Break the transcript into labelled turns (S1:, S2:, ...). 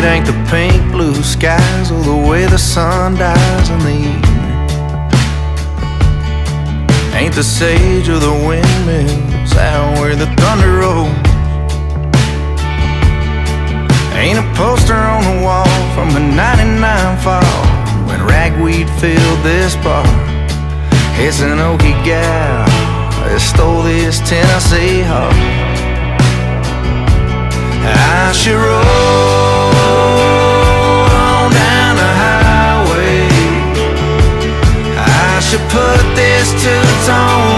S1: It ain't the pink blue skies or the way the sun dies in the evening. Ain't the sage or the windmills out where the thunder rolls. Ain't a poster on the wall from a '99 fall when ragweed filled this bar. It's an Okie gal that stole this Tennessee heart. I should roll on down the highway. I should put this two-tone